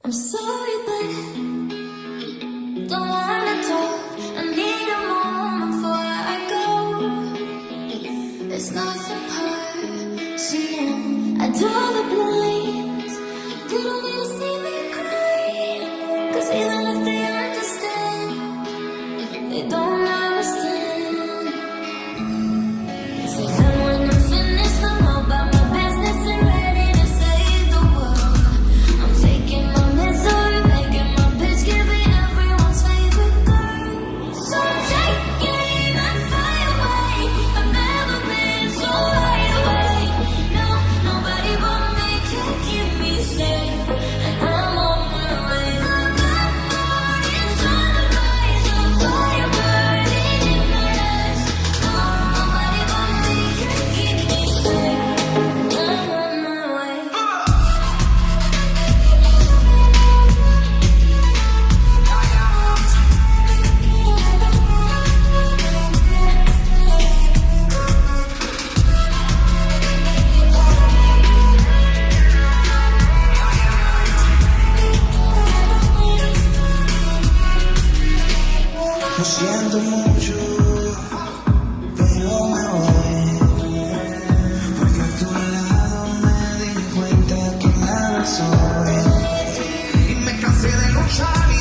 I'm sorry, but don't wanna talk. I need a moment before I go. It's nothing personal. I draw the blinds. You don't need to see me cry. 'Cause even if they understand, they don't understand. Say that when I'm finished, I'm all about my business and ready to save the world. I'm taking my misery, making my bitch give me everyone's favorite girl. So I'm taking that fire away. I've never been so wide awake. No, nobody but me can keep me safe, and I'm on my way. The black mornings on the rise, the fire burning in my eyes. No, nobody but me can keep me safe, and I'm on my way. Lo siento mucho, pero me voy. Porque a tu lado me di cuenta que nada soy. Y me cansé de luchar.